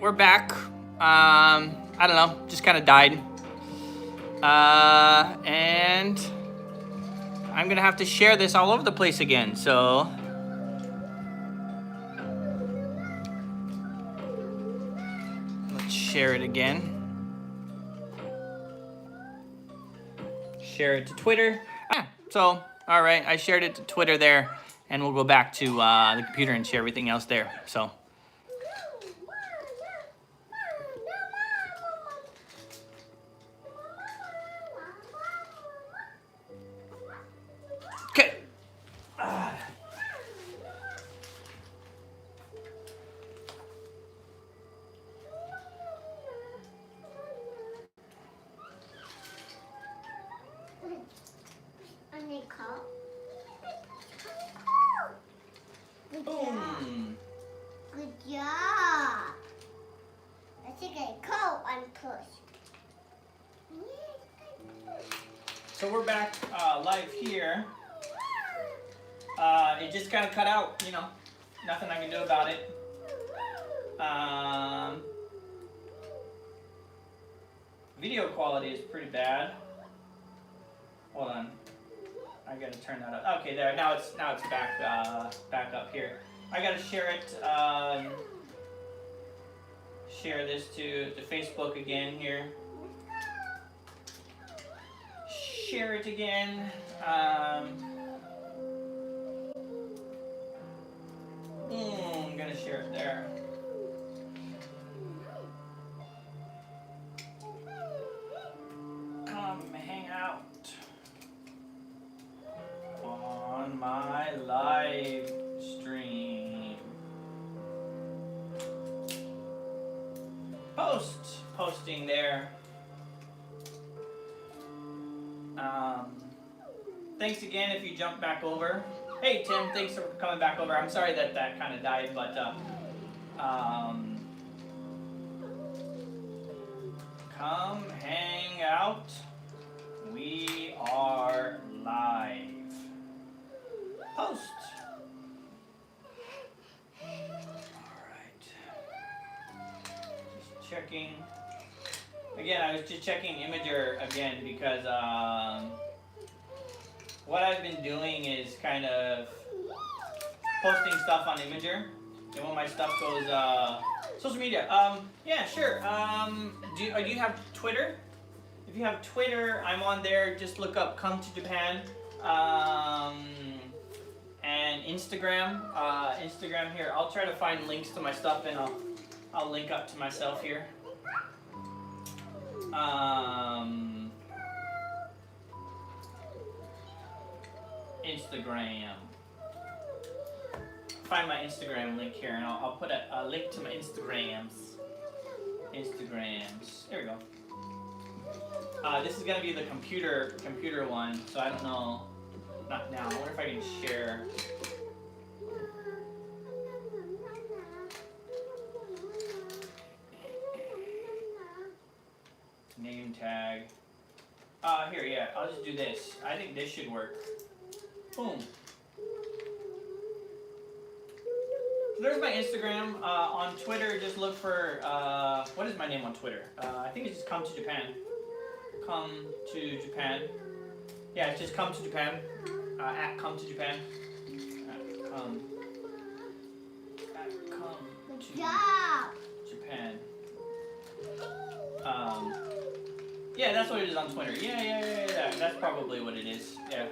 We're back. I don't know, just kind of died. And I'm gonna have to share this all over the place again. So let's share it again. Share it to Twitter. So all right, I shared it to Twitter there, and we'll go back to the computer and share everything else there. So. Okay. Boom. Good job. Let's take a coat and push. So we're back live here. It just kind of cut out, you know, nothing I can do about it. Video quality is pretty bad. Hold on, I gotta turn that up. Okay, there. Now it's back up here. I gotta share it. Share this to Facebook again here. Share it again. I'm gonna share it there. Come hang out on my live stream. Posting there. Thanks again if you jump back over. Hey Tim, thanks for coming back over. I'm sorry that kind of died, but come hang out. We are live. Post. Alright. Just checking. Again, I was just checking Imager again because what I've been doing is kind of posting stuff on Imager. And when my stuff goes social media. Yeah, sure. Do you have Twitter? If you have Twitter, I'm on there. Just look up "Come to Japan," and Instagram. Instagram here. I'll try to find links to my stuff, and I'll link up to myself here. Instagram. Find my Instagram link here, and I'll put a link to my Instagrams. There we go. This is gonna be the computer one, so I don't know. Not now. I wonder if I can share. Name tag. Here, yeah. I'll just do this. I think this should work. Boom. So there's my Instagram. On Twitter, just look for, what is my name on Twitter? I think it's just Come to Japan. Come to Japan. Yeah, it's just Come to Japan. At Come to Japan. Come to Japan. Yeah, that's what it is on Twitter. Yeah. That's probably what it is. Yeah.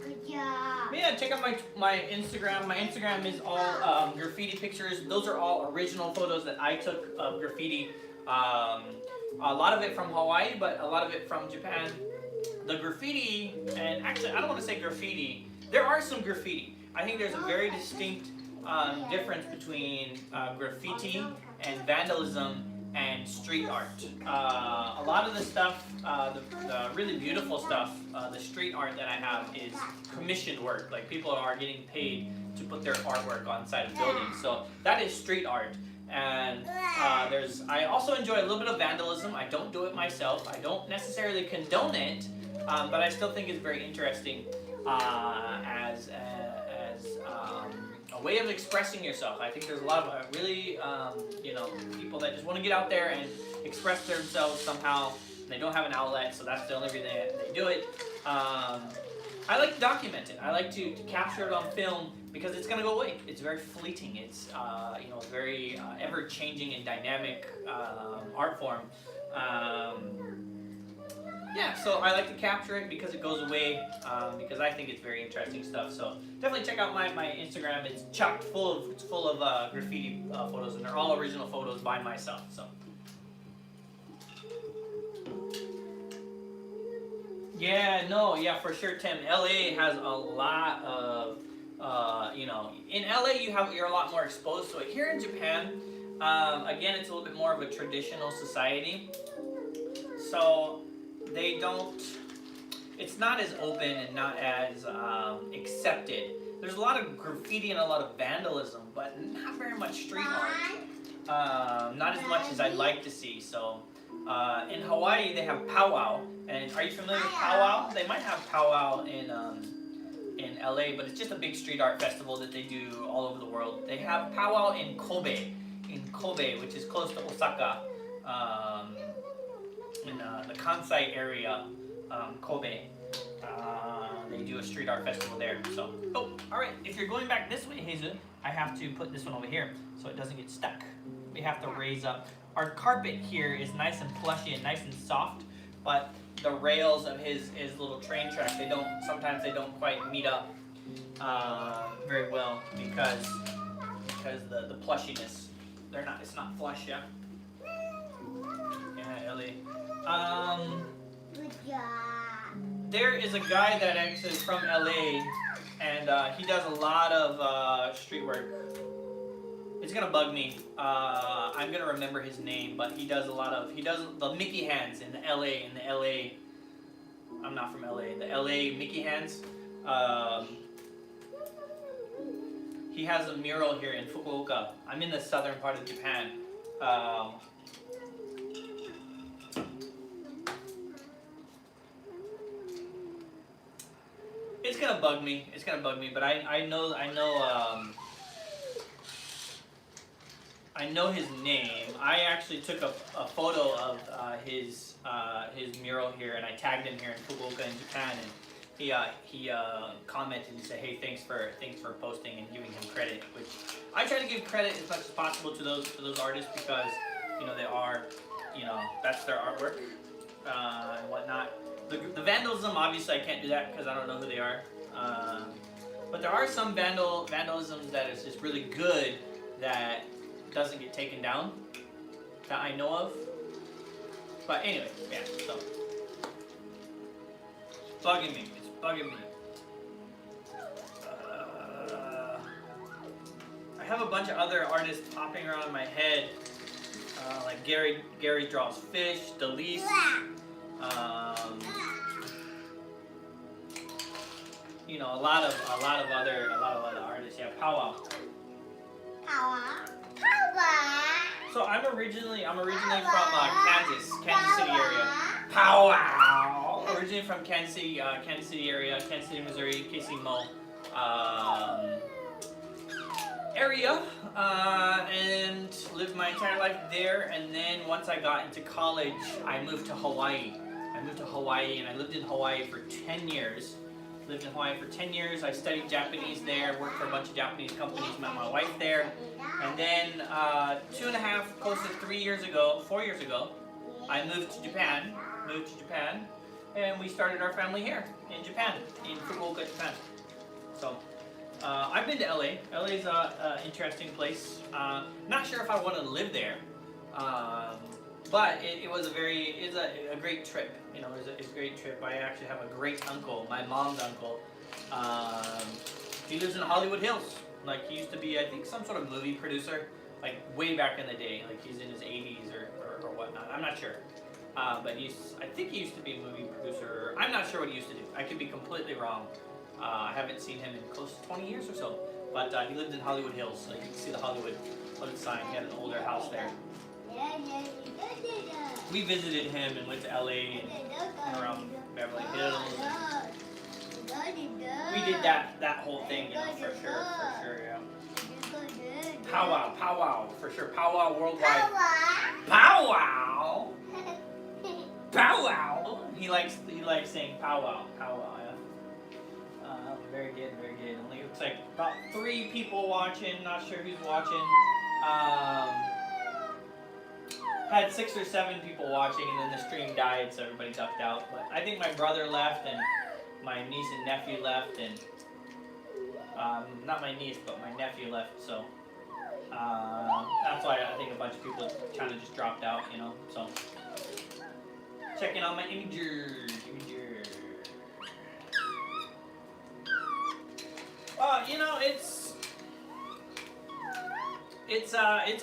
Good job. Yeah, check out my Instagram. My Instagram is all graffiti pictures. Those are all original photos that I took of graffiti. A lot of it from Hawaii, but a lot of it from Japan. The graffiti, and actually I don't want to say graffiti. There are some graffiti. I think there's a very distinct difference between graffiti and vandalism and street art. A lot of the stuff, the really beautiful stuff, the street art that I have is commissioned work. Like people are getting paid to put their artwork on side of buildings. So that is street art. And I also enjoy a little bit of vandalism. I don't do it myself. I don't necessarily condone it, but I still think it's very interesting as a a way of expressing yourself. I think there's a lot of really, you know, people that just want to get out there and express themselves somehow. They don't have an outlet, so that's the only reason they do it. I like to document it. I like to capture it on film because it's gonna go away. It's very fleeting. It's you know, very ever-changing and dynamic art form. Yeah, so I like to capture it because it goes away, because I think it's very interesting stuff. So definitely check out my Instagram. It's chock full of graffiti photos, and they're all original photos by myself. So. Yeah, no, yeah, for sure, Tim. LA has a lot of, you know, in LA you're a lot more exposed to it. Here in Japan, again, it's a little bit more of a traditional society, so they don't. It's not as open and not as accepted. There's a lot of graffiti and a lot of vandalism, but not very much street art. Not as much as I'd like to see. So. In Hawaii, they have powwow, and are you familiar with powwow? They might have powwow in LA, but it's just a big street art festival that they do all over the world. They have powwow in Kobe, which is close to Osaka, in the Kansai area, Kobe. They do a street art festival there. So, oh, all right. If you're going back this way, Jesus, I have to put this one over here so it doesn't get stuck. We have to raise up. Our carpet here is nice and plushy and nice and soft, but the rails of his little train track, sometimes they don't quite meet up very well because the plushiness, it's not flush, yeah. Yeah, Ellie. Good job. There is a guy that actually is from LA, and he does a lot of street work. It's gonna bug me. I'm gonna remember his name, but he does the Mickey hands in the LA. I'm not from LA. The LA Mickey hands. He has a mural here in Fukuoka. I'm in the southern part of Japan. It's gonna bug me. But I know his name. I actually took a photo of his mural here, and I tagged him here in Fukuoka in Japan, and he commented and said, "Hey, thanks for posting and giving him credit." Which I try to give credit as much as possible to those artists because you know they are, you know, that's their artwork and whatnot. The vandalism, obviously, I can't do that because I don't know who they are. But there are some vandalism that is just really good that doesn't get taken down that I know of. But anyway, yeah, so. It's bugging me. I have a bunch of other artists popping around in my head. Like Gary draws fish, Delise. You know, a lot of other artists. Yeah, powwow. So I'm originally from Kansas City area. Powwow. Originally from Kansas City area, Kansas City, Missouri, KC-Mo area, and lived my entire life there. And then once I got into college, I moved to Hawaii. And I lived in Hawaii for 10 years. I studied Japanese there, worked for a bunch of Japanese companies, met my wife there. And then 2.5, close to 4 years ago, I moved to Japan, and we started our family here in Japan, in Fukuoka, Japan. So I've been to LA. LA's an interesting place. Not sure if I want to live there, but it was a great trip. You know, it's a great trip. I actually have a great uncle, my mom's uncle. He lives in Hollywood Hills. Like, he used to be, I think, some sort of movie producer, like, way back in the day. Like, he's in his 80s or whatnot. I'm not sure. But I think he used to be a movie producer. I'm not sure what he used to do. I could be completely wrong. I haven't seen him in close to 20 years or so. But he lived in Hollywood Hills. So you can see the Hollywood sign. He had an older house there. We visited him and went to LA and around Beverly Hills. We did that whole thing, you know, for sure, yeah. Powwow, powwow, for sure. Powwow worldwide. Power. Powwow, powwow. He likes saying powwow, powwow. Yeah. Very good, very good. Only looks like about 3 people watching. Not sure who's watching. Had 6 or 7 people watching, and then the stream died, so everybody ducked out. But I think my brother left, and my niece and nephew left, and not my niece, but my nephew left. So that's why I think a bunch of people kind of just dropped out, you know. So checking on my imagers. You know, it's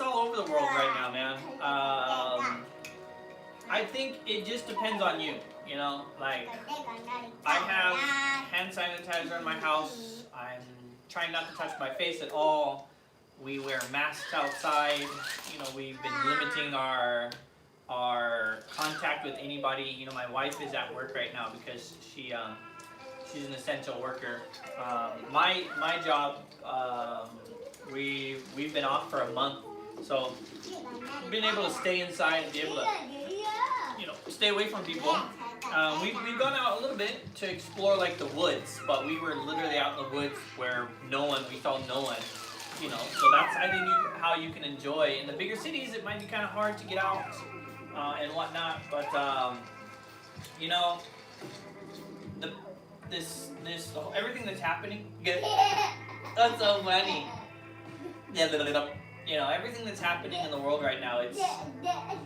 all over the world right now, man. I think it just depends on you, you know. Like, I have hand sanitizer in my house. I'm trying not to touch my face at all. We wear masks outside. You know, we've been limiting our contact with anybody. You know, my wife is at work right now because she's an essential worker. My job, we've been off for a month, so we've been able to stay inside and be able to, you know, stay away from people. We've gone out a little bit to explore like the woods, but we were literally out in the woods where we saw no one, you know. So that's, I think, how you can enjoy. In the bigger cities, it might be kind of hard to get out and whatnot, but you know, this everything that's happening. That's so funny. You know, everything that's happening in the world right now, it's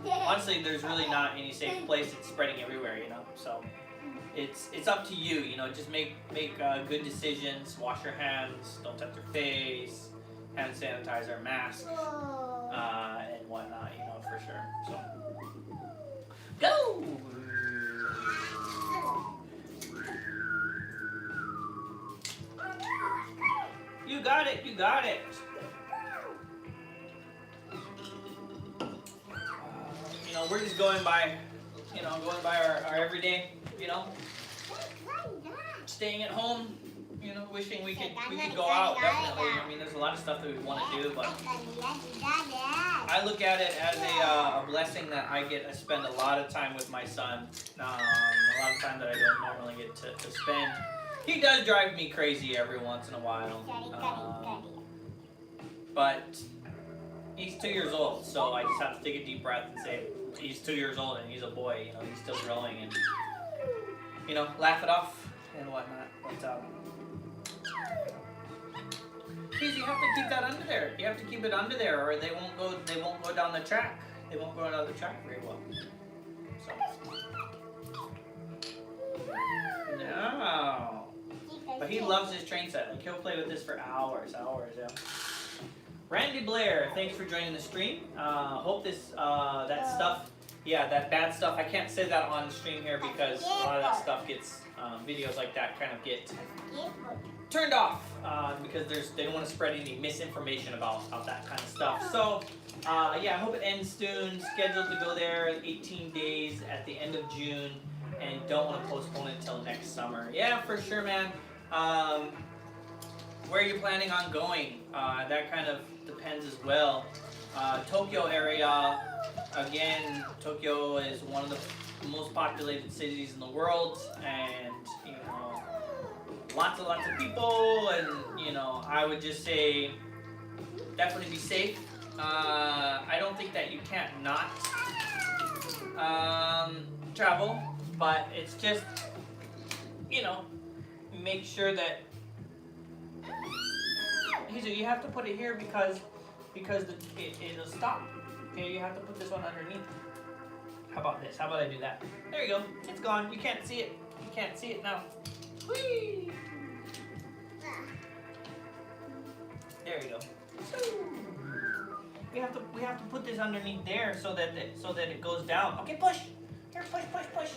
honestly, there's really not any safe place. It's spreading everywhere, you know. So it's up to you, you know. Just make good decisions. Wash your hands. Don't touch your face. Hand sanitizer, mask, and whatnot, you know, for sure. So go. You got it. You got it. You know, we're just going by our everyday, you know, staying at home, you know, wishing we could go out, definitely. I mean, there's a lot of stuff that we want to do, but I look at it as a blessing that I spend a lot of time with my son, a lot of time that I don't normally get to spend. He does drive me crazy every once in a while, but he's 2 years old, so I just have to take a deep breath and say, he's 2 years old and he's a boy, you know, he's still growing, and, you know, laugh it off and whatnot. But please, you have to keep that under there. You have to keep it under there, or they won't go down the track. They won't go down the track very well. So. No. But he loves his train set. Like, he'll play with this for hours, yeah. Randy Blair, thanks for joining the stream. Hope that stuff, that bad stuff, I can't say that on the stream here because a lot of that stuff gets, videos like that kind of get turned off because they don't want to spread any misinformation about that kind of stuff. So, I hope it ends soon. Scheduled to go there 18 days at the end of June, and don't want to postpone it until next summer. Yeah, for sure, man. Where are you planning on going? That kind of depends as well. Tokyo area, again, Tokyo is one of the most populated cities in the world, and, you know, lots of people, and, you know, I would just say definitely be safe. I don't think that you can't not travel, but it's just, you know, make sure that you have to put it here because it'll stop. Okay, you have to put this one underneath. How about this? How about I do that? There you go. It's gone. You can't see it. You can't see it now. Whee! There you go. We have to put this underneath there so that it goes down. Okay, push. Here, push. Push.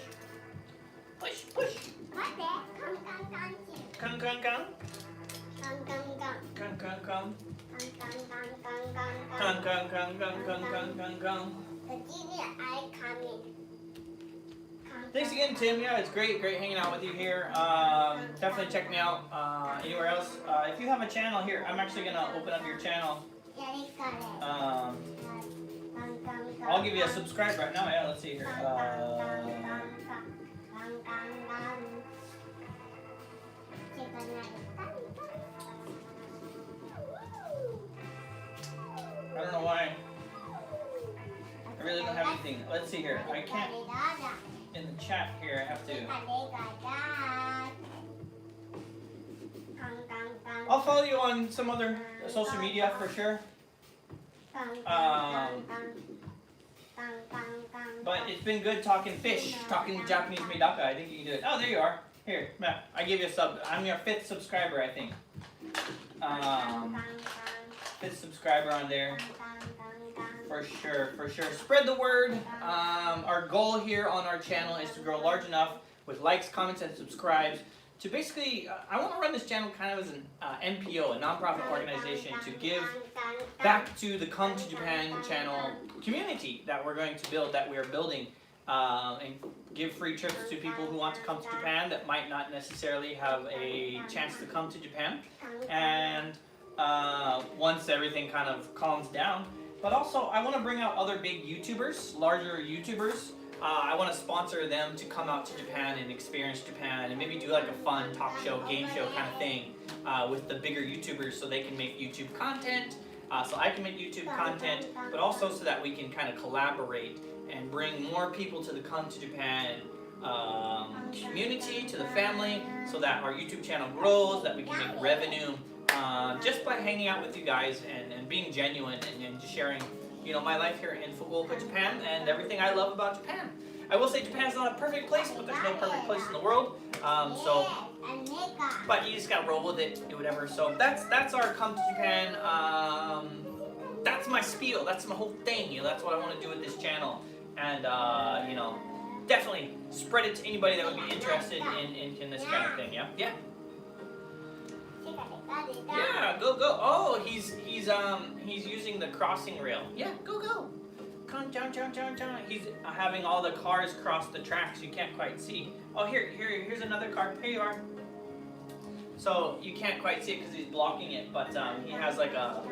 Come. Thanks again, Tim. Yeah, it's great hanging out with you here. Definitely check me out anywhere else. If you have a channel here, I'm actually gonna open up your channel I'll give you a subscribe right now. Yeah, let's see here. I don't know why. I really don't have anything. Let's see here. I can't. In the chat here, I have to. I'll follow you on some other social media for sure. But it's been good talking fish, talking Japanese maidaka. I think you can do it. Oh, there you are. Here, Matt, I gave you a sub. I'm your 5th subscriber, I think. 5th subscriber on there. For sure, for sure. Spread the word. Our goal here on our channel is to grow large enough with likes, comments, and subscribes to basically, I want to run this channel kind of as an NPO, a non-profit organization, to give back to the Come to Japan channel community that we're going to build, that we are building, and give free trips to people who want to come to Japan that might not necessarily have a chance to come to Japan. And once everything kind of calms down, but also I want to bring out other big YouTubers, larger YouTubers. I want to sponsor them to come out to Japan and experience Japan and maybe do like a fun talk show, game show kind of thing with the bigger YouTubers so they can make YouTube content, so I can make YouTube content, but also so that we can kind of collaborate and bring more people to the Come to Japan community, to the family, so that our YouTube channel grows, that we can make revenue just by hanging out with you guys and being genuine and just sharing, you know, my life here in Fukuoka, Japan, and everything I love about Japan. I will say Japan's not a perfect place, but there's no perfect place in the world. But you just gotta roll with it, do whatever. So that's our Come to Japan. That's my spiel. That's my whole thing. You know, that's what I want to do with this channel. And you know, definitely spread it to anybody that would be interested in this kind of thing. Yeah, yeah. Yeah, go. Oh, he's using the crossing rail. Yeah, go. Come down. He's having all the cars cross the tracks. You can't quite see. Oh, here's another car. Here you are. So you can't quite see it because he's blocking it, but he has like a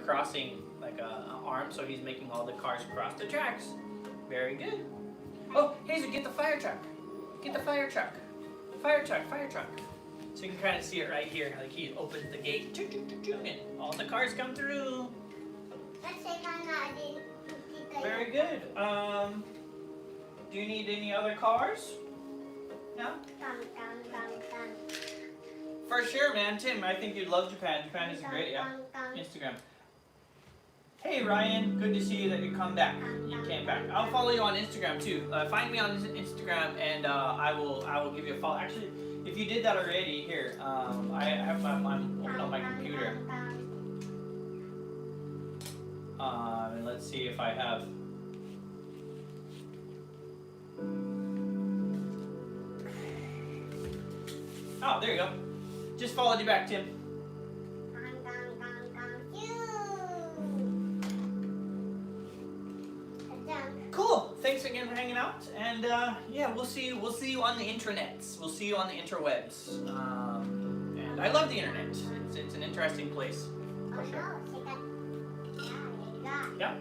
crossing, like a arm, so he's making all the cars cross the tracks. Very good. Oh, Hazel, get the fire truck. Get the fire truck. Fire truck. So you can kind of see it right here. Like he opens the gate, and all the cars come through. Very good. Do you need any other cars? No? For sure, man. Tim, I think you'd love Japan. Japan is great, yeah. Instagram. Hey, Ryan. Good to see you that you come back. You came back. I'll follow you on Instagram, too. Find me on Instagram, and I will give you a follow. Actually, if you did that already, here, I'm open on my computer. And let's see if I have. Oh, there you go. Just followed you back, Tim. Cool. Thanks again for hanging out, and yeah, we'll see you on the intranets. We'll see you on the interwebs. And I love the internet. It's an interesting place for sure. Yeah.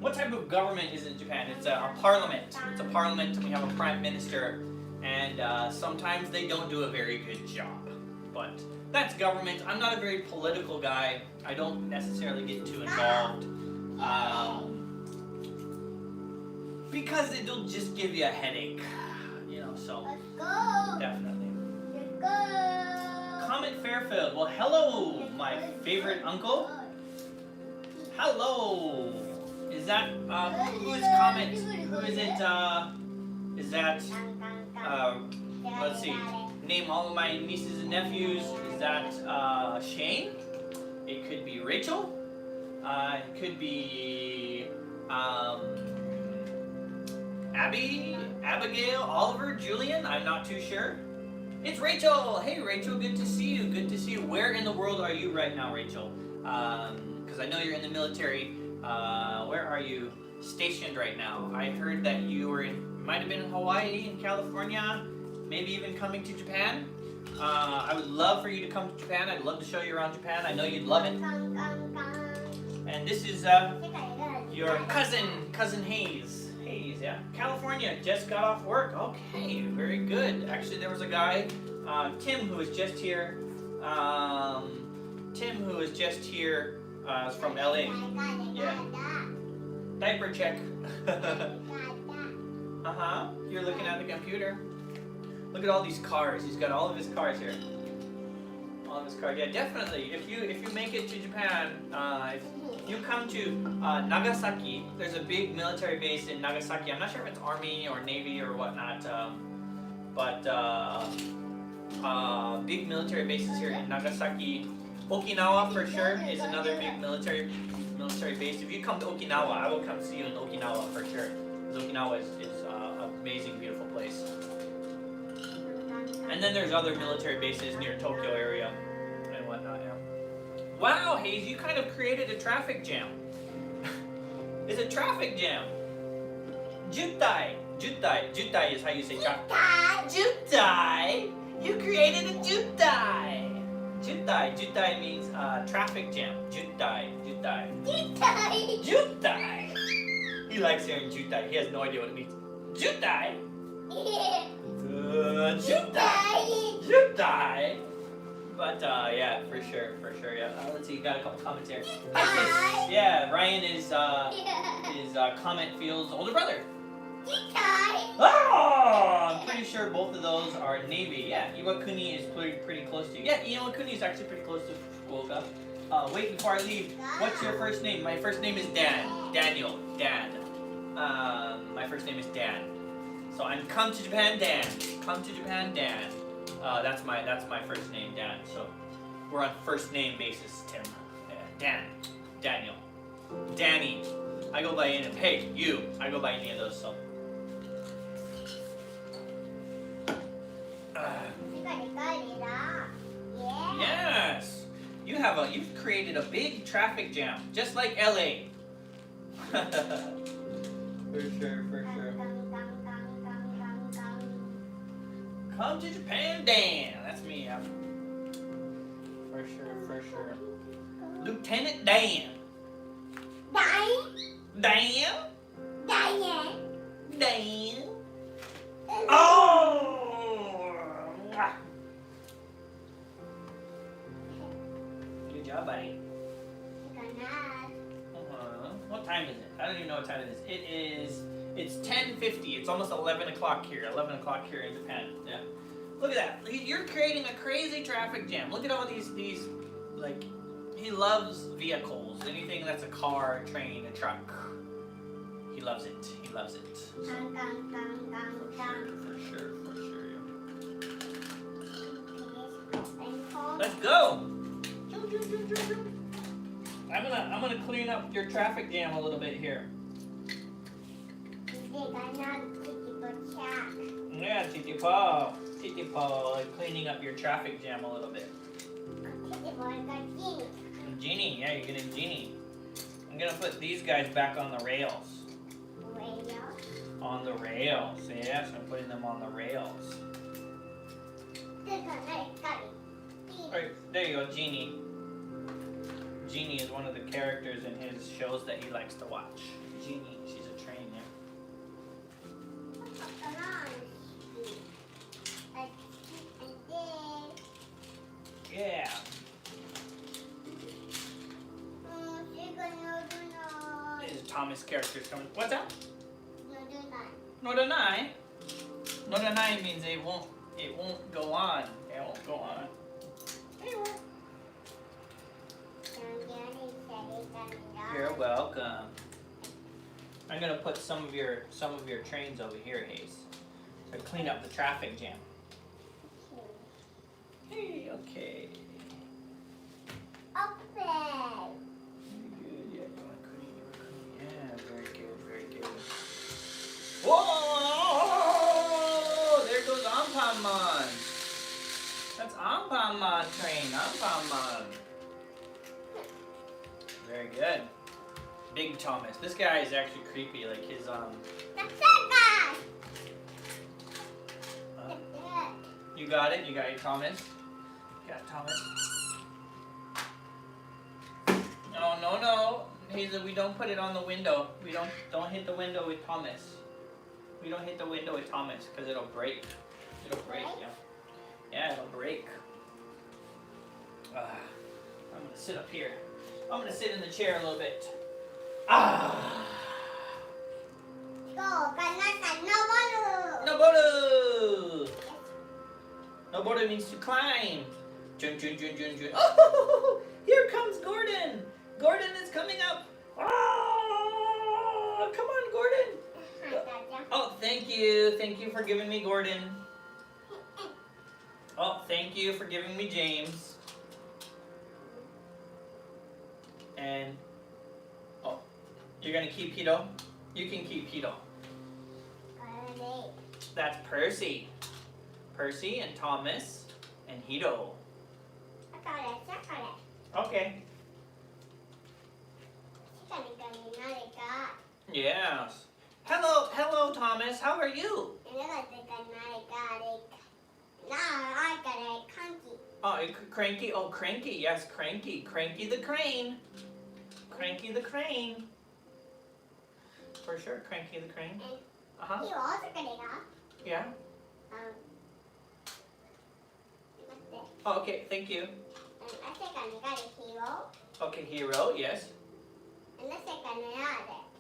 What type of government is in Japan? It's a parliament. It's a parliament. We have a prime minister, and sometimes they don't do a very good job. But that's government. I'm not a very political guy. I don't necessarily get too involved because it'll just give you a headache, you know. So definitely. Comet Fairfield. Well, hello, my favorite uncle. Hello. Is that who is Comet? Who is it? Is that let's see. Name all of my nieces and nephews. Is that Shane? It could be Rachel. It could be Abby, Abigail, Oliver, Julian. I'm not too sure. It's Rachel. Hey, Rachel. Good to see you. Good to see you. Where in the world are you right now, Rachel? Because I know you're in the military. Where are you stationed right now? I heard that you might have been in Hawaii, in California. maybe even coming to Japan. I would love for you to come to Japan. I'd love to show you around Japan. I know you'd love it. And this is your cousin Hayes. Hayes, yeah. California, just got off work. Okay, very good. Actually, there was a guy, Tim, who was just here. From LA. Yeah. Diaper check. You're looking at the computer. Look at all these cars. He's got all of his cars here. All of his cars. Yeah, definitely. If you make it to Japan, if you come to Nagasaki, there's a big military base in Nagasaki. I'm not sure if it's Army or Navy or whatnot, but big military bases here in Nagasaki. Okinawa for sure is another big military base. If you come to Okinawa, I will come see you in Okinawa for sure. Because Okinawa is an amazing, beautiful place. And then there's other military bases near Tokyo area and whatnot. Yeah. Wow, Hayes, you kind of created a traffic jam. It's a traffic jam. Jutai is how you say traffic. Jutai. You created a jutai. Jutai means traffic jam. Jutai. He likes hearing jutai. He has no idea what it means. Jutai. Jutai. But yeah, for sure, yeah. Let's see, got a couple comments here. Hi, yeah, Ryan is Comment Field's older brother. Oh, I'm pretty sure both of those are Navy. Yeah, Iwakuni is pretty close to you. Yeah, Iwakuni is actually pretty close to Fukuoka. Wait, before I leave, what's your first name? My first name is Dan. Daniel. Dan. My first name is Dan. So I'm come to Japan, Dan. Come to Japan, Dan. That's my first name, Dan. So we're on first name basis, Tim. Yeah, Dan. Daniel. Danny. I go by any. Hey, you. I go by any of those. So. Yes. You've created a big traffic jam, just like LA. For sure. Come to Japan, Dan. That's me. For sure. Lieutenant Dan. Dan. Oh! Good job, buddy. What time is it? I don't even know what time it is. It's 10:50. It's almost 11 o'clock here. 11 o'clock here in Japan. Yeah. Look at that. You're creating a crazy traffic jam. Look at all these like, he loves vehicles. Anything that's a car, a train, a truck. He loves it. For sure. Yeah. Let's go. I'm gonna clean up your traffic jam a little bit here. Yeah, Titi Paw, cleaning up your traffic jam a little bit. Genie, yeah, you're getting Genie. I'm gonna put these guys back on the rails. On the rails, yes, I'm putting them on the rails. Alright, there you go, Genie. Genie is one of the characters in his shows that he likes to watch. Genie, she's a train, yeah. Yeah. There's Thomas characters coming. What's that? Nodanai. Nodanai means it won't go on. It won't go on. Anyway. You're welcome. I'm gonna put some of your trains over here, Hayes, to clean up the traffic jam. Hey, okay. Very good. Yeah, very good. Whoa! There goes Anpanman. That's Anpanman train. Anpanman. Very good. Big Thomas. This guy is actually creepy. Like his You got it, Thomas. You got it, Thomas. No, no, no. Hazel, we don't put it on the window. We don't hit the window with Thomas. We don't hit the window with Thomas because it'll break. It'll break, yeah. Yeah, it'll break. I'm gonna sit up here. I'm gonna sit in the chair a little bit. Noboru! Noboru means to climb. Jun, jun, jun, jun, jun. Oh, here comes Gordon. Gordon is coming up. Oh, come on, Gordon. Oh, thank you. Thank you for giving me Gordon. Oh, thank you for giving me James. And, oh, you're going to keep Hito? You can keep Hito. That's Percy. Percy and Thomas and Hito. Okay. Yes. Hello, Thomas. How are you? Oh, Cranky. Oh, Cranky. Yes, Cranky. Cranky the crane. Cranky the crane. For sure, Cranky the crane. Yeah. Oh, okay. Thank you. Okay, Hero. Yes.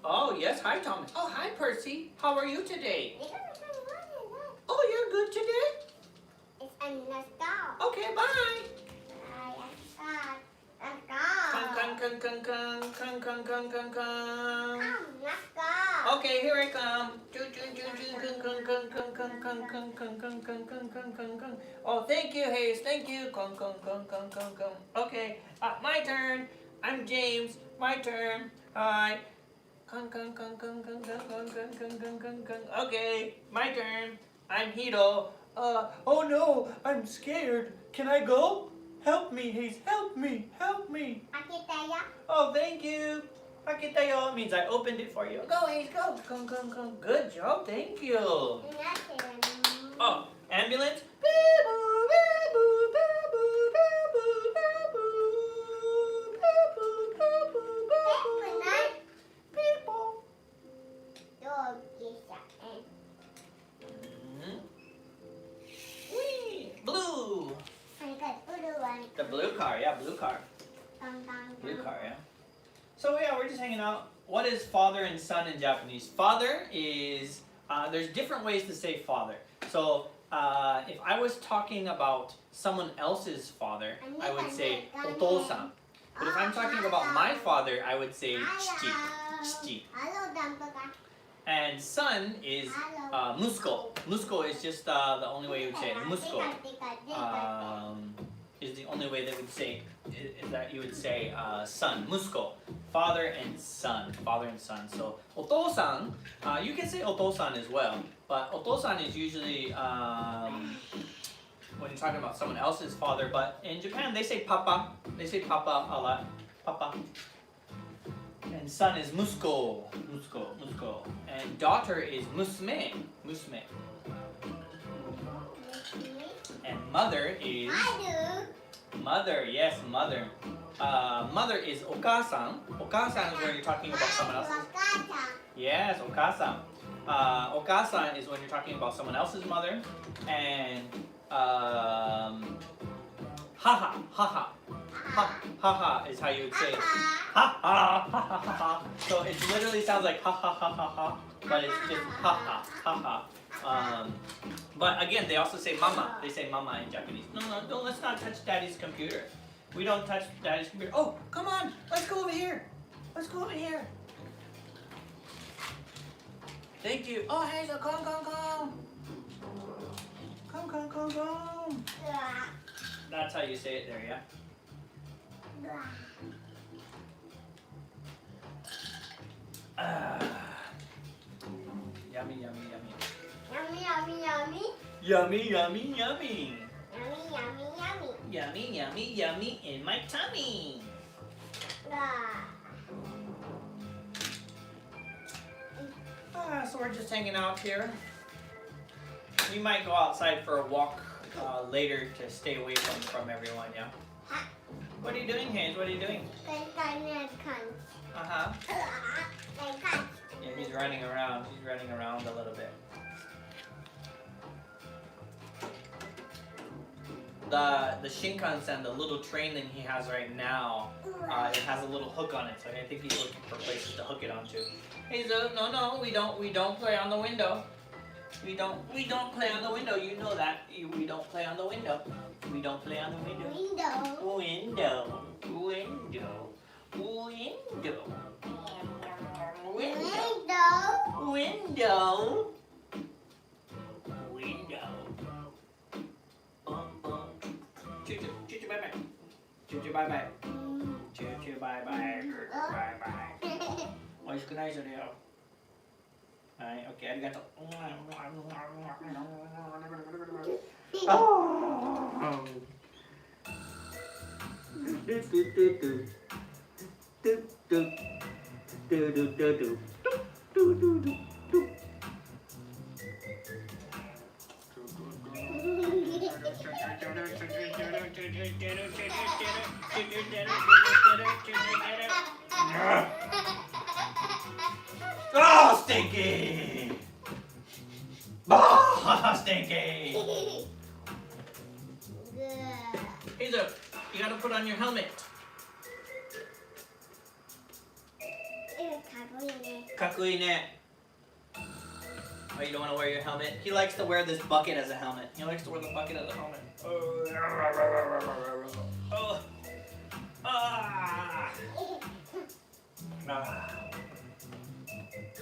Oh, yes. Hi, Thomas. Oh, hi, Percy. How are you today? Oh, you're good today? Okay, bye. Okay, here I come. Oh, thank you, Hayes. Thank you. Okay, my turn. I'm James. My turn. Hi. Okay, my turn. I'm Hito. Oh no, I'm scared. Can I go? Help me, Hayes. Help me. Help me. Oh, thank you. Pakitayo means I opened it for you. Go, Hayes, go. Come. Good job. Thank you. Oh, ambulance. Blue. The blue car, yeah, blue car. Blue car, yeah. So yeah, we're just hanging out. What is father and son in Japanese? Father is, there's different ways to say father. So if I was talking about someone else's father, I would say otosan. But if I'm talking about my father, I would say chichi. And son is musuko. Musuko is just the only way you would say it. Musuko is the only way that would say that you would say son. Musuko, father and son. Father and son. So otosan, you can say otosan as well, but otosan is usually when you're talking about someone else's father. But in Japan, they say papa. They say papa a lot. Papa. And son is musuko. And daughter is musume. And mother is mother. Yes, mother. Mother is okasan. Okasan is when you're talking about someone else's. Yes, okasan. Okasan is when you're talking about someone else's mother. And haha. Haha is how you would say it. Ha. So it literally sounds like ha, but it's just ha. But again, they also say mama. They say mama in Japanese. No, let's not touch daddy's computer. We don't touch daddy's computer. Oh, come on, let's go over here. Thank you. Oh, Hazel, come. Come. That's how you say it there, yeah? Yummy. Yummy in my tummy. So we're just hanging out here. We might go outside for a walk later to stay away from everyone. Yeah. What are you doing, Hayes? What are you doing? Uh-huh. Yeah, he's running around. He's running around a little bit. The Shinkansen, the little train that he has right now, it has a little hook on it, so I think he's looking for places to hook it onto. Hey, no, we don't play on the window. We don't play on the window. You know that. We don't play on the window. We don't play on the window. Window. Choo-choo, bye-bye. Choo-choo, bye-bye. Choo-choo, bye-bye. Bye-bye. 美味しくないそれよ。はい、OK、ありがとう。Oh, stinky! Oh, stinky! Hazel, you gotta put on your helmet. Kakuine. Oh, you don't want to wear your helmet? He likes to wear this bucket as a helmet. He likes to wear the bucket as a helmet. Oh. Ah. Ah.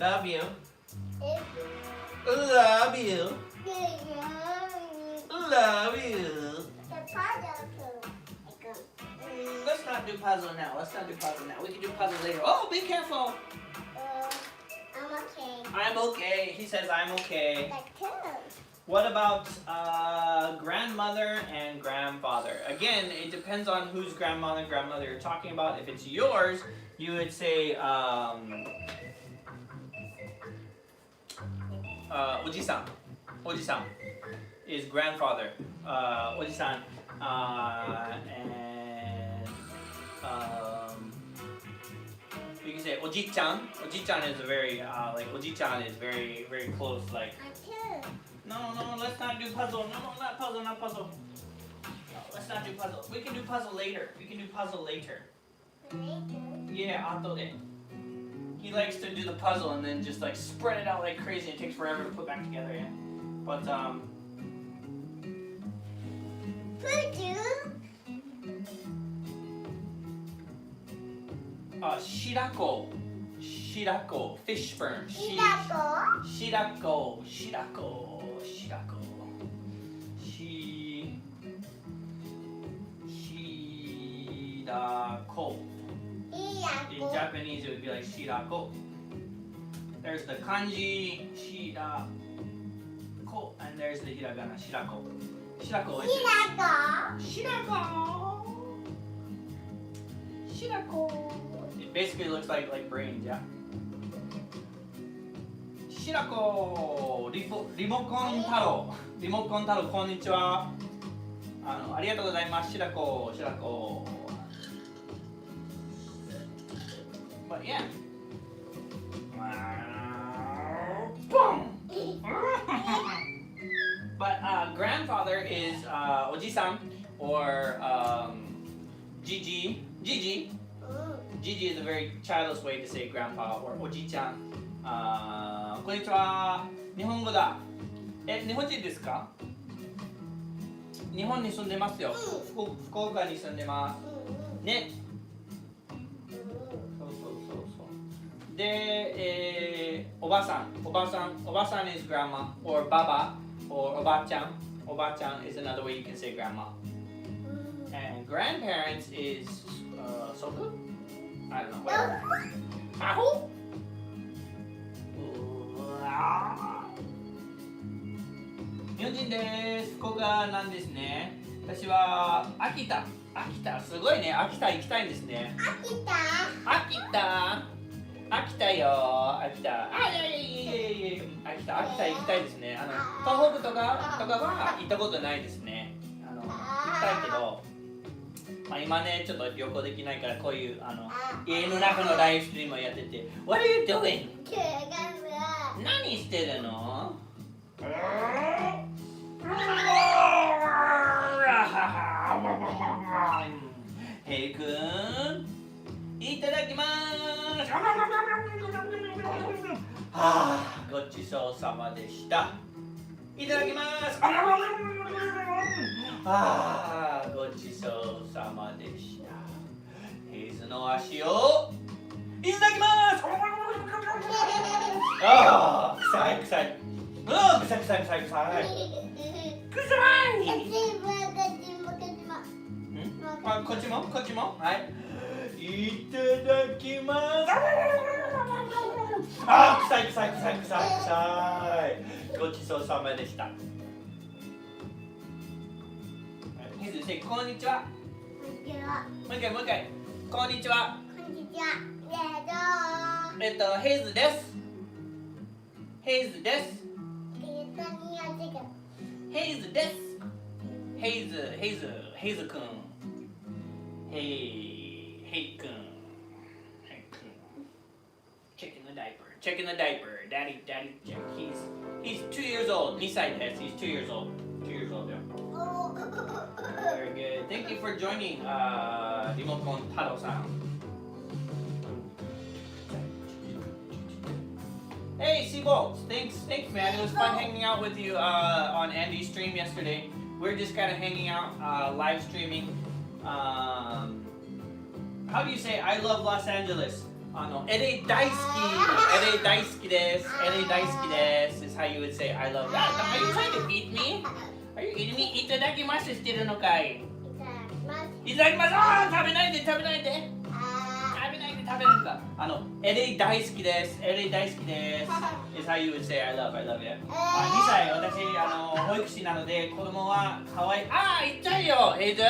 Love you. Love you. Love you. Let's not do puzzle now. We can do puzzle later. Oh, be careful. I'm okay. I'm okay. He says I'm okay. Like two. What about grandmother and grandfather? Again, it depends on whose grandmother and grandmother you're talking about. If it's yours, you would say Oji-san. Oji-san is grandfather. Oji-san. And you can say Oji-chan. Oji-chan is a very Oji-chan is very, very close. Like, no, let's not do puzzle. No, not puzzle. No, let's not do puzzle. We can do puzzle later. Yeah, after. He likes to do the puzzle and then just like spread it out like crazy. It takes forever to put back together. Yeah, but Shirako, fish sperm. Shirako. In Japanese, it would be like shirako. There's the kanji shirako, and there's the hiragana shirako. Shirako is Shirako. It basically looks like brains, yeah. Shirako, Rimokon Taro, konnichiwa. ありがとうございます、Shirako. But yeah. Boom! But grandfather is Oji-san or Gigi. Gigi is a very childish way to say grandpa or Oji-chan. こんにちは。日本語だ。日本人ですか？日本に住んでますよ。福岡に住んでます。ね。で、おばさん is grandma or baba or おばちゃん is another way you can say grandma. And grandparents is soku? I don't know. Ahu? 日本人です。福岡なんですね。私は秋田すごいね。秋田行きたいんですね。秋田よ。秋田行きたいですね。東北とかは行ったことないですね。たいけど、まあ、今ねちょっと旅行できないからこういう家の中のライブストリームをやってて What are you doing? 何してるの？ヘイくんいただきます。ごちそうさまでした。いただきます。ごちそうさまでした。ヘイズの足をいただきます。臭い臭い。臭い臭い臭い臭い。臭い。こっちもこっちも。はい。いただきます。臭い臭い臭い臭い臭い。ごちそうさまでした。ヘイズせこんにちは。もう一回もう一回。こんにちは。ヘイズです。ヘイズです。ヘイズです。ヘイズくん。ヘイくん。Checking the diaper. Daddy check. He's 2 years old. 2歳です。He's 2 years old. 2 years old, yeah. Very good. Thank you for joining, Rimokon Taro-san. Hey, Seabolts. Thanks, man. It was fun hanging out with you on Andy's stream yesterday. We're just kind of hanging out, live streaming. How do you say I love Los Angeles? LA 大好き LA 大好きです LA 大好きです is how you would say I love that. Are you trying to eat me? Are you eating me? いただきますしてるのかい？いただきます。食べないで食べないで食べないで食べるんか。LA 大好きです LA 大好きです is how you would say I love you. 2歳私保育士なので子供は可愛い。痛いよヘイズ。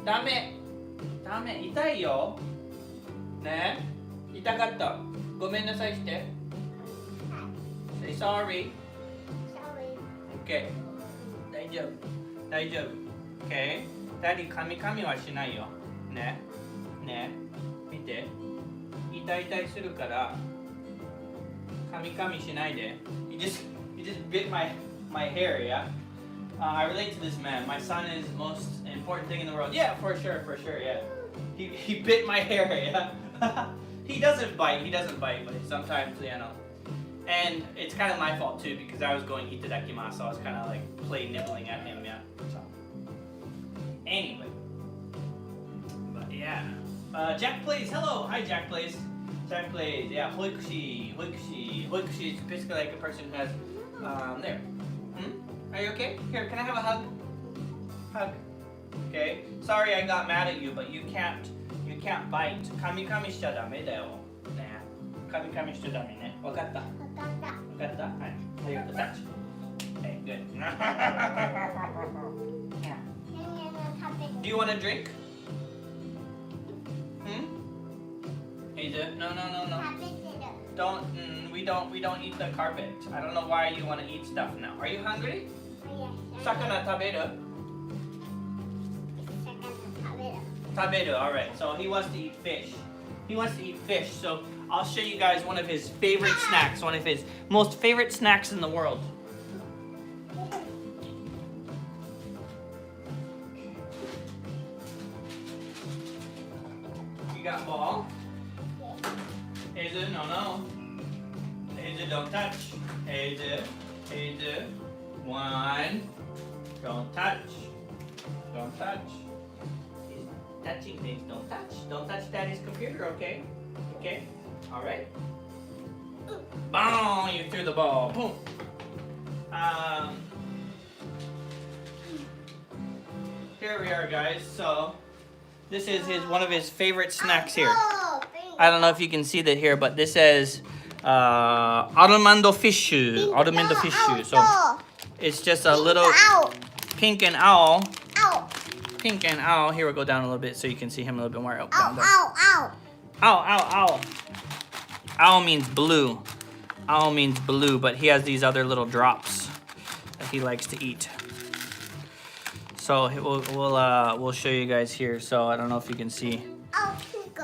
ダメ痛いよね。痛かった。ごめんなさいして。Say sorry. Okay. 大丈夫。Okay. ダディ噛みはしないよ。ね。見て。痛いするから噛みしないで。You just bit my hair, yeah? I relate to this man. My son is the most important thing in the world. Yeah, for sure, yeah. He bit my hair, yeah. He doesn't bite, but sometimes, And it's kind of my fault too because I was going itadakimasu, so I was kind of like nibbling at him, yeah. So anyway, but yeah. Jack Plays, hello, hi Jack Plays. Jack Plays, yeah. Hoikushi is basically like a person who has there. Are you okay? Here, can I have a hug? Okay. Sorry I got mad at you, but you can't bite. 噛みしちゃダメだよ。ね。噛みしちゃダメね。わかった？はい。ありがとう。タッチ。Okay, good. Do you want a drink? Hey, no. We don't eat the carpet. I don't know why you want to eat stuff now. Are you hungry? Sakana taberu? Taberu, alright. So he wants to eat fish. So I'll show you guys one of his favorite snacks, one of his most favorite snacks in the world. You got ball? Hazel, no. Hazel, don't touch. Hazel. One. Don't touch. He's touching things. Don't touch Daddy's computer, okay? Okay? Alright. Boom! You threw the ball. Boom. Here we are, guys. So this is one of his favorite snacks here. I don't know if you can see that here, but this says Armando fish. So it's just a little pink and owl. Here, we'll go down a little bit so you can see him a little bit more. Ow. Owl means blue. But he has these other little drops that he likes to eat. So we'll show you guys here. So I don't know if you can see. Oh, pink.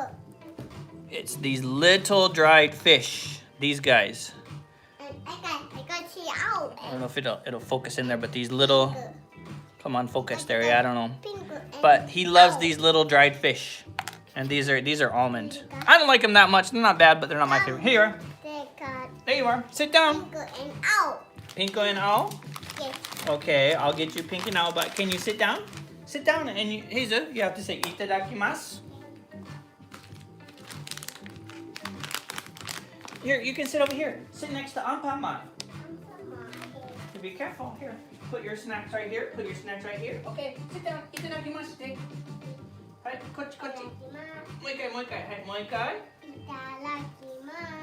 It's these little dried fish. These guys. And I got see out. I don't know if it'll focus in there, but these little. Come on, focus there. Yeah, I don't know. Pink. But he loves these little dried fish, and these are almond. I don't like them that much. They're not bad, but they're not my favorite. Here you are. There you are. Sit down. Pink and out. Pinko and Owl. Yes. Okay, I'll get you Pink and Owl, but can you sit down? Sit down, and Heizu, you have to say itadakimasu. Here, you can sit over here. Sit next to Anpanman. Be careful. Here, put your snacks right here. Put your snacks right here. Okay, sit down. Itadakimasu. Take. Right, kochi, kochi. もう一回。はい、もう一回。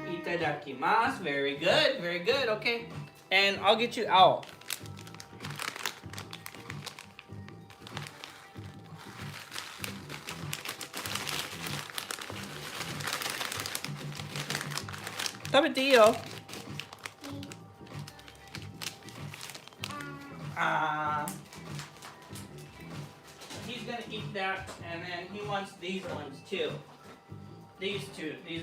Itadakimasu. Very good. Very good. Okay. And I'll get you Owl. Tabete he's gonna eat that, and then he wants these ones too. These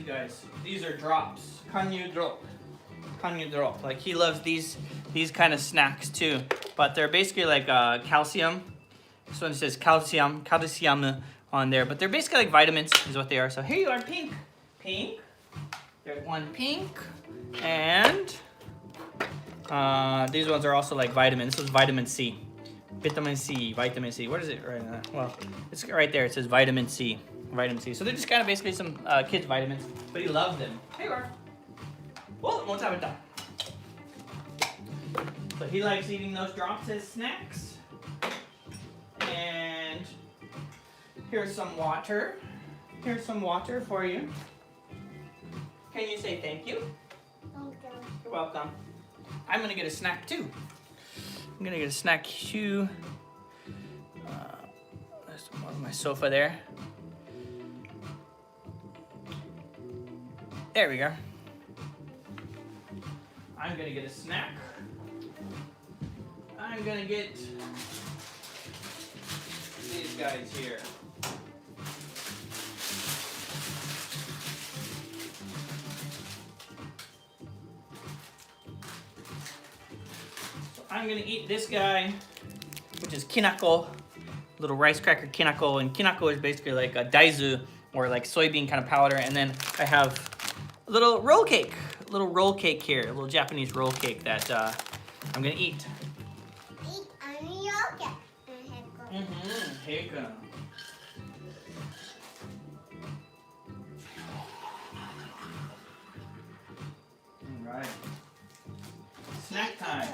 guys. These are drops. Kanyu drop. Like he loves these kind of snacks too. But they're basically like calcium. This one says calcium on there. But they're basically like vitamins is what they are. So here you are, Pink. There's one Pink. And these ones are also like vitamins. This was vitamin C. Vitamin C. What is it right now? Well, it's right there. It says vitamin C. So they're just kind of basically some kids' vitamins. But he loves them. Here you are. Oh, more time. So he likes eating those drops as snacks. And here's some water. Here's some water for you. Can you say thank you? You're welcome. I'm gonna get a snack too. I'm gonna get a snack too. There's more on my sofa there. There we go. I'm gonna get a snack. I'm gonna get these guys here. So I'm gonna eat this guy, which is kinako, little rice cracker kinako, and kinako is basically like a daizu or like soybean kind of powder, and then I have a little roll cake here, a little Japanese roll cake that I'm gonna eat. Here you go. Alright. Snack time.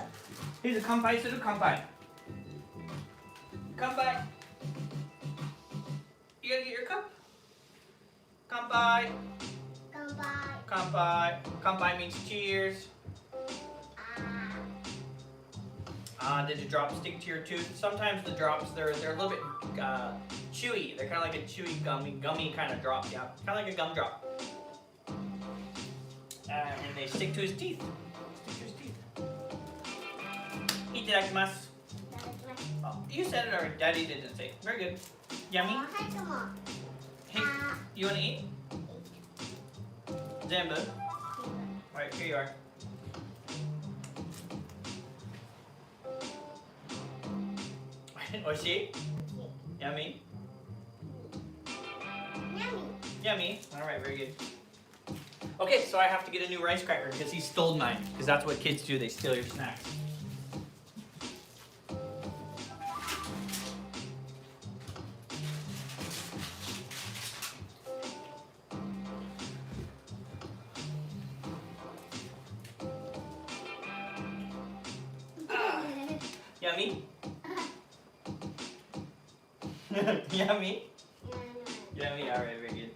Here's a kanpai, kanpai. Kanpai. You gotta get your cup. Kanpai. Kanpai means cheers. Did the drops stick to your tooth? Sometimes the drops, they're a little bit chewy. They're kind of like a chewy, gummy kind of drop. Yeah, kind of like a gum drop. And they stick to his teeth. Itadakimasu. Oh, you said it already. Daddy didn't say it. Very good. Yummy. Hey, you want to eat? Zambu. Alright, here you are. Oishii? Yummy? Yummy. Alright, very good. Okay, so I have to get a new rice cracker because he stole mine. Because that's what kids do, they steal your snacks. Yummy? Yummy? Yummy, alright, very good.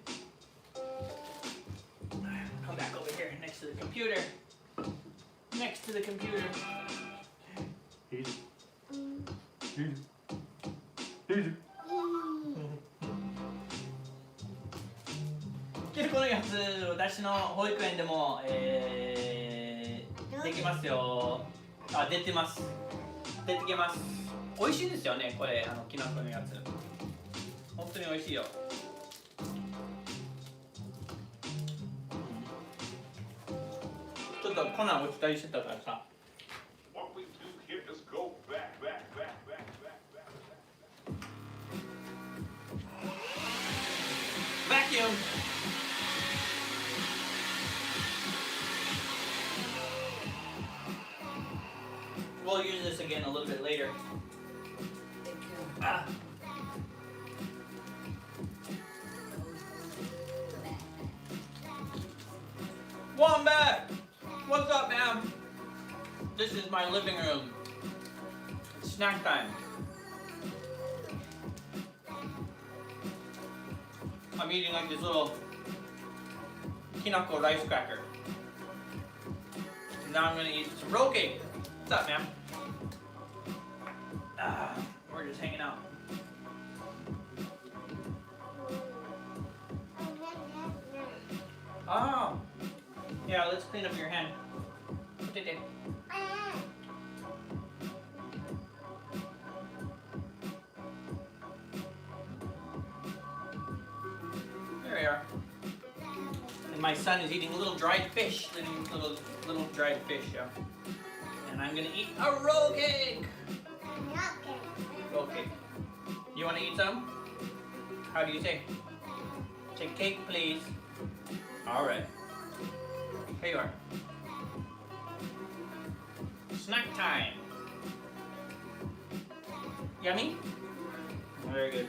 Come back over here next to the computer. Next to the computer. Here, このやつ、私の保育園でも、できますよ。あ、出てます。出てきます。美味しいですよね、これ、きな粉のやつ。本当に美味しいよ。ちょっと粉落ちたりしてたからさ。What we do here is go back. Vacuum! We'll use this again a little bit later. Ah. Wombat! What's up, ma'am? This is my living room. It's snack time. I'm eating like this little kinako rice cracker. Now I'm gonna eat some roll cake. What's up, ma'am? We're just hanging out. Oh, yeah. Let's clean up your hand. Put it in. There we are. And my son is eating little dried fish. Little dried fish, yeah. And I'm gonna eat a roll cake. Roll cake. You wanna eat some? How do you say? Say cake, please. All right. Here you are. Snack time. Yummy? Very good.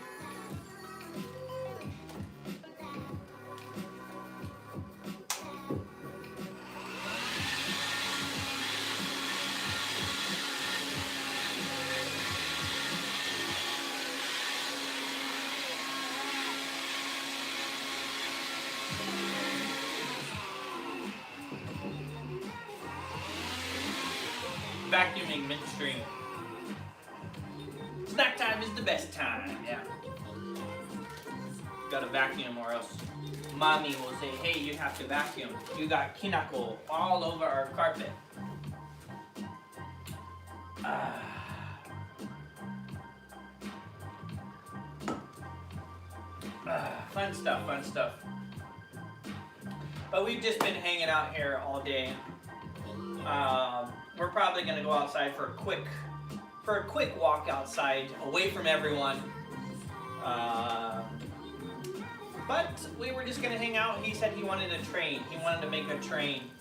Vacuuming midstream. Snack time is the best time, yeah. Gotta vacuum or else mommy will say, hey, you have to vacuum. You got kinako all over our carpet. Fun stuff, fun stuff. But we've just been hanging out here all day. We're probably gonna go outside for a quick walk outside, away from everyone. But we were just gonna hang out. He said he wanted a train. He wanted to make a train.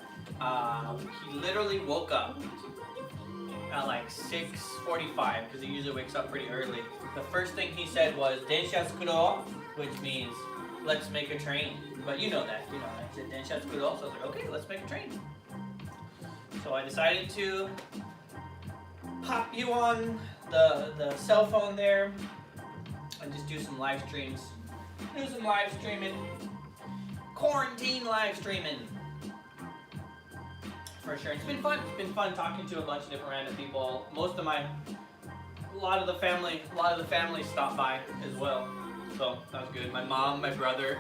He literally woke up at like 6:45 because he usually wakes up pretty early. The first thing he said was "densha tsukuro," which means let's make a train. But you know that, I said "densha tsukuro," so I was like, okay, let's make a train. So I decided to pop you on the cell phone there and just do some live streams. Do some live streaming. Quarantine live streaming. For sure. It's been fun. It's been fun talking to a bunch of different random people. A lot of the family stopped by as well. So that was good. My mom, my brother,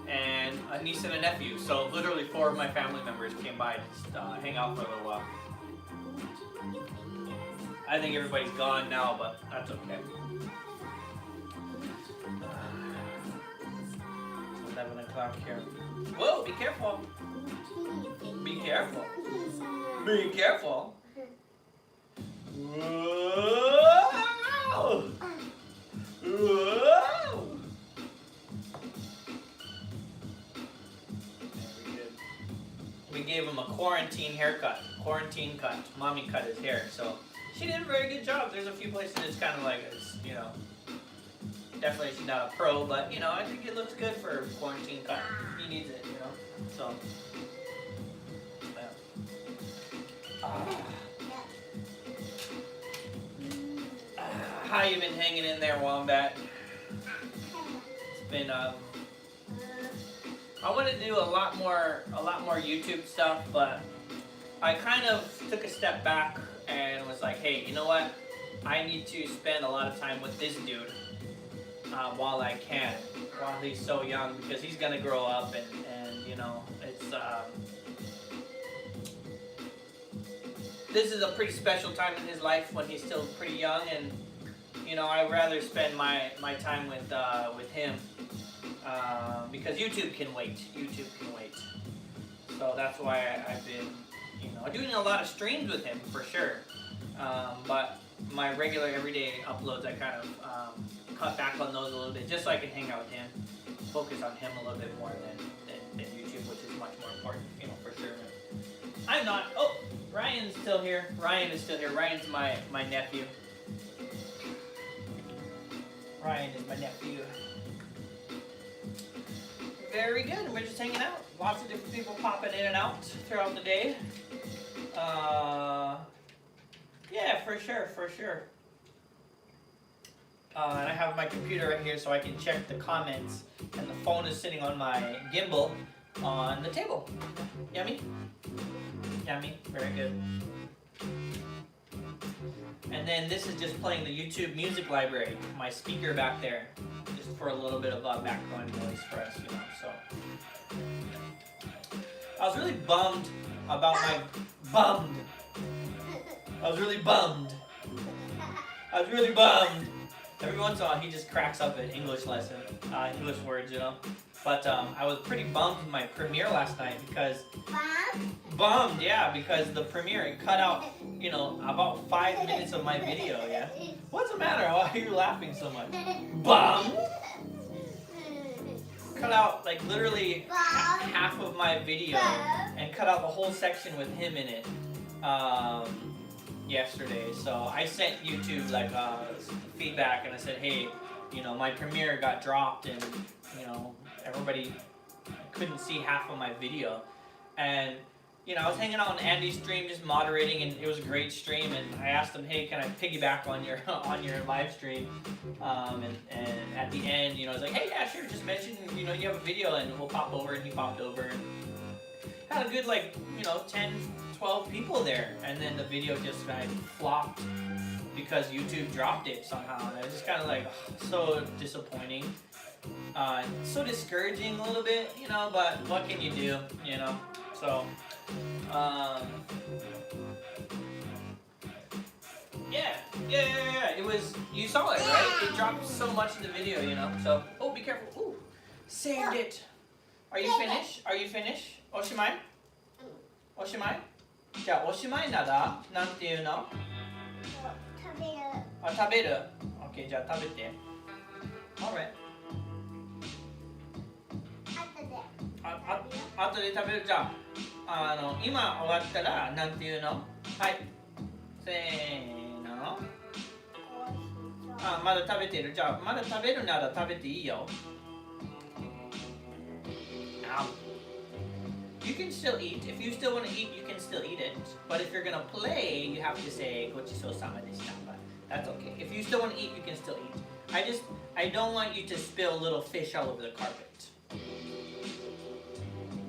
and a niece and a nephew. So literally 4 of my family members came by to just hang out for a little while. I think everybody's gone now, but that's okay. 11 o'clock here. Whoa, be careful. Be careful. Be careful. Whoa! Whoa! We gave him a quarantine haircut. Quarantine cut. Mommy cut his hair, so she did a very good job. There's a few places it's kind of like, definitely she's not a pro, but I think it looks good for a quarantine cut. He needs it, so. Yeah. How you been hanging in there, Wombat? It's been I want to do a lot more YouTube stuff, but I kind of took a step back and was like, hey, you know what? I need to spend a lot of time with this dude while I can, while he's so young, because he's gonna grow up and it's this is a pretty special time in his life when he's still pretty young, and You know, I'd rather spend my time with him because YouTube can wait. YouTube can wait. So that's why I've been, you know, doing a lot of streams with him for sure. But my regular everyday uploads, I kind of cut back on those a little bit just so I can hang out with him, focus on him a little bit more than YouTube, which is much more important, you know, for sure. I'm not. Oh, Ryan's still here. Ryan is still here. Ryan's my nephew. Ryan is my nephew. Very good. We're just hanging out. Lots of different people popping in and out throughout the day. Yeah, for sure, for sure. And I have my computer right here so I can check the comments. And the phone is sitting on my gimbal on the table. Yummy? Yummy. Very good. And then this is just playing the YouTube music library, my speaker back there, just for a little bit of background noise for us, you know. So I was really bummed about my I was really bummed. Every once in a while he just cracks up at English lesson, English words, you know. But I was pretty bummed with my premiere last night because bummed, yeah, because the premiere it cut out, you know, about 5 minutes of my video, yeah. What's the matter? Why are you laughing so much? Bummed. Cut out like literally half of my video and cut out the whole section with him in it yesterday. So I sent YouTube like feedback and I said, hey, you know, my premiere got dropped and, you know, everybody couldn't see half of my video. And, you know, I was hanging out on Andy's stream just moderating and it was a great stream and I asked him, hey, can I piggyback on your live stream? And at the end, you know, I was like, hey, yeah, sure, just mention, you know, you have a video and we'll pop over, and he popped over and had a good, like, you know, 10, 12 people there. And then the video just kind of flopped because YouTube dropped it somehow. And it was just kind of like so disappointing. So discouraging a little bit, you know, but what can you do, you know? So, yeah, it was, you saw it, right? It dropped so much in the video, you know? So, oh, be careful. Ooh, saved it. Are you finished? Are you finished? Oshimai? Oshimai? じゃあ、おしまいなら、なんていうの？食べる。あ、食べる？ OK、じゃあ食べて。Alright。あとで食べる。じゃあ、今終わったら、なんていうの？はい。せーの。あ、まだ食べてる。じゃあ、まだ食べるなら食べていいよ。You can still eat. If you still want to eat, you can still eat it. But if you're going to play, you have to say, Gochisousama deshita. But that's okay. If you still want to eat, you can still eat. I don't want you to spill little fish all over the carpet.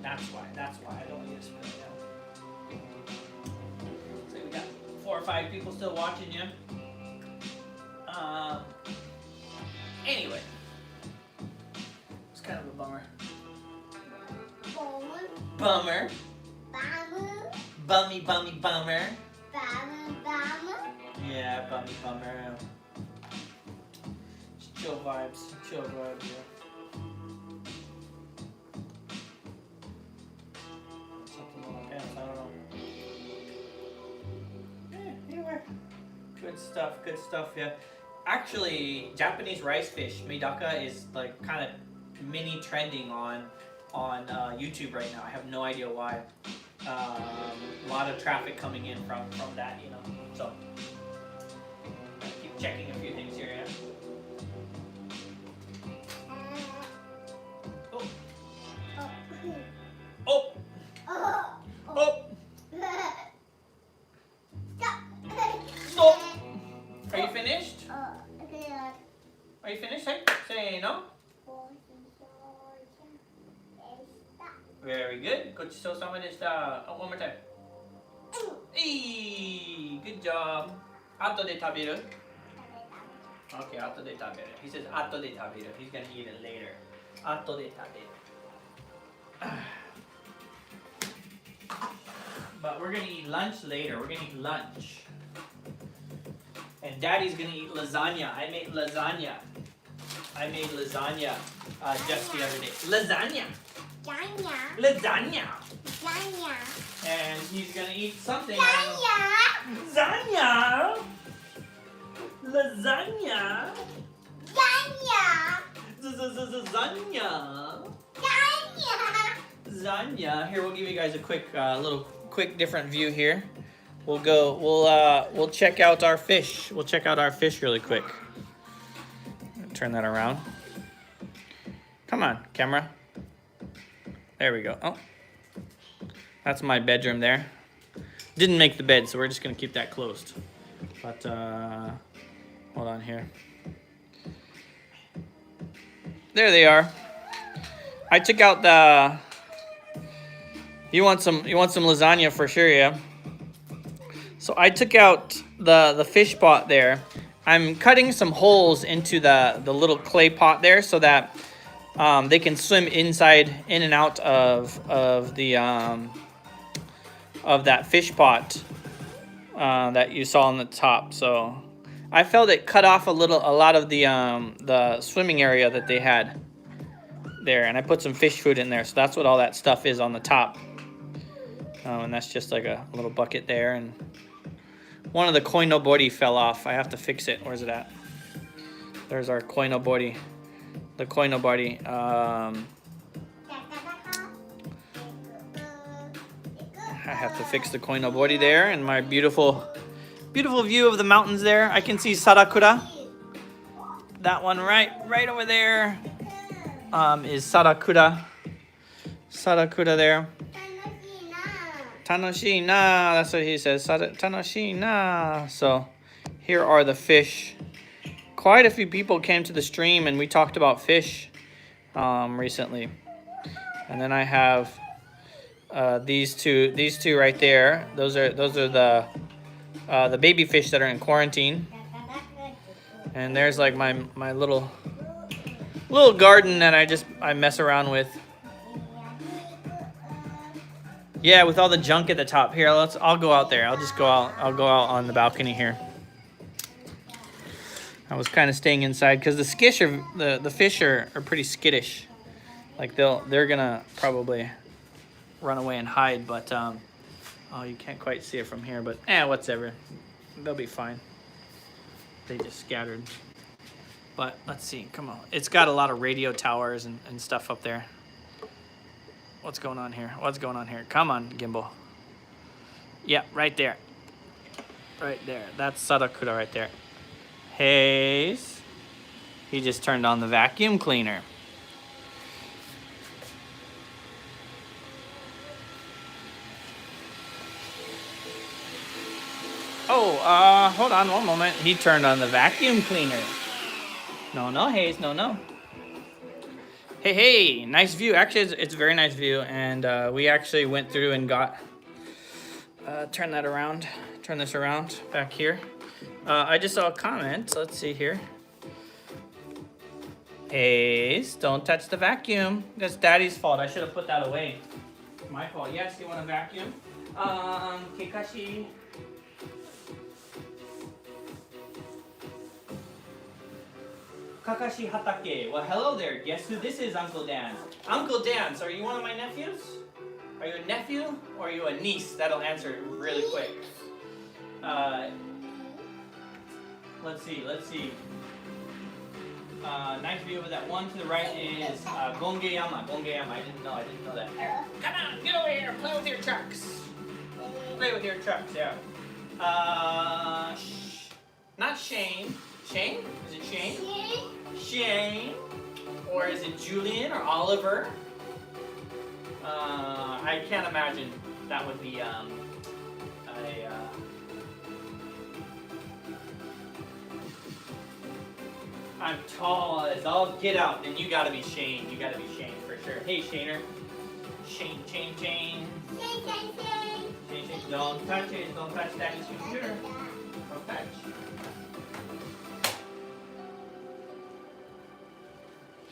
That's why I don't want you to spill it out. So we got 4 or 5 people still watching you. Anyway. It's kind of a bummer. Bummer. Bummy bummer. Yeah, bummer. Just chill vibes, yeah. Something on my pants, I don't know. Yeah, anyway. Good stuff, yeah. Actually, Japanese rice fish, Meidaka, is like kind of mini trending on YouTube right now. I have no idea why. A lot of traffic coming in from that, you know. So keep checking a few things here, yeah. Oh. Stop. Are you finished? Are you finished? Say no. Very good. Gochisousama deshita. Oh, one more time. Hey, good job. Ato de taberu. Okay, ato de taberu. He says ato de taberu. He's gonna eat it later. Ato de taberu. But we're gonna eat lunch later. We're gonna eat lunch. And Daddy's gonna eat lasagna. I made lasagna just the other day. Lasagna. And he's gonna eat something. Lasagna. Lasagna. Lasagna. Here, we'll give you guys a quick, quick different view here. We'll check out our fish. We'll check out our fish really quick. Turn that around. Come on, camera. There we go. Oh, that's my bedroom there. Didn't make the bed, so we're just gonna keep that closed. But hold on here. There they are. I took out the. You want some lasagna for sure, yeah. So I took out the fish pot there. I'm cutting some holes into the little clay pot there so that they can swim in and out of that fish pot that you saw on the top. So I felt it cut off a lot of the swimming area that they had there, and I put some fish food in there. So that's what all that stuff is on the top. And that's just like a little bucket there, and one of the koinobori fell off. I have to fix it. Where's it at? There's our koinobori. The koinobori. I have to fix the koinobori there, and my beautiful view of the mountains there. I can see Sarakura. That one right over there is Sarakura. Sarakura there. Tanoshii na, that's what he says. Tanoshii na. So here are the fish. Quite a few people came to the stream and we talked about fish recently. And then I have these two right there. Those are the baby fish that are in quarantine. And there's like my little garden that I mess around with. Yeah, with all the junk at the top. Here, I'll go out there. I'll go out on the balcony here. I was kind of staying inside because the fish are pretty skittish. Like they're gonna probably run away and hide, but oh, you can't quite see it from here, but whatever. They'll be fine. They just scattered. But let's see, come on. It's got a lot of radio towers and stuff up there. What's going on here? Come on, gimbal. Yeah, right there. Right there. That's Sarakura right there. Hayes. He just turned on the vacuum cleaner. Oh, hold on one moment. He turned on the vacuum cleaner. No, Hayes, no. Hey, nice view. Actually, it's a very nice view, and we actually went through and got, turn this around back here. I just saw a comment. Let's see here. Hayes, don't touch the vacuum. That's Daddy's fault. I should have put that away. My fault. Yes, you want a vacuum? Kekashi. Kakashi Hatake. Well, hello there. Guess who this is, Uncle Dan? Uncle Dan, so are you one of my nephews? Are you a nephew or are you a niece? That'll answer really quick. Let's see. Nice view of that one to the right is Gongeyama. I didn't know that. Here. Come on, get over here. Play with your trucks. Yeah. Not Shane. Shane? Is it Shane? Shane? Or is it Julian or Oliver? I can't imagine that would be I'm tall as all get out, then you gotta be Shane. You gotta be Shane for sure. Hey, Shaner. Shane. Shane. Don't touch it. Don't touch that computer. Don't touch.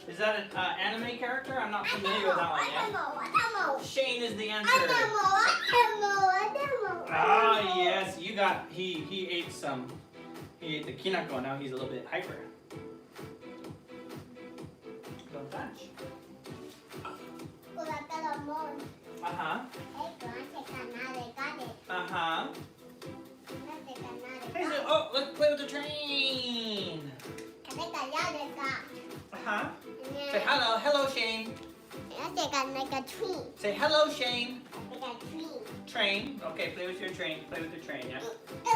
Is that an anime character? I'm not familiar with that one yet. Shane is the answer. Ah, yes, you got. He ate He ate the kinako, now he's a little bit hyper. Don't touch. これからもう Uh-huh. なぜかなでかで Uh-huh. なぜかなで Hey, か so, oh, let's play with the train. かでかやでか Uh-huh. ね Say hello. Hello, Shane. なぜかなかツイン Say hello, Shane. なぜかツイン Train. Okay, play with your train. Play with the train, yeah? じ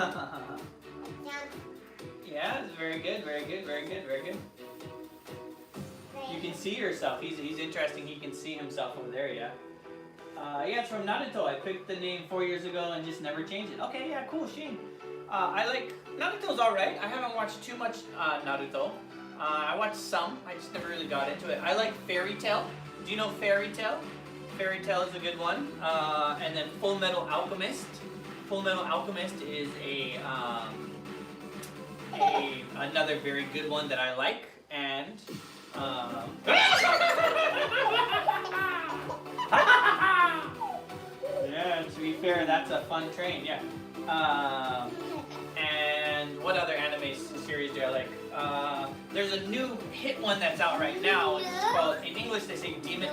ゃん Yeah, it's very good, very good, very good, very good. You can see yourself. He's interesting. He can see himself over there, yeah. Yeah, it's from Naruto. I picked the name 4 years ago and just never changed it. Okay, yeah, cool, Shane. I like Naruto's alright. I haven't watched too much Naruto. I watched some. I just never really got into it. I like Fairy Tail. Do you know Fairy Tail? Fairy Tail is a good one. And then Full Metal Alchemist. Full Metal Alchemist is another very good one that I like. And yeah, to be fair, that's a fun train. Yeah. And what other anime series do I like? There's a new hit one that's out right now. It's called, in English they say Demon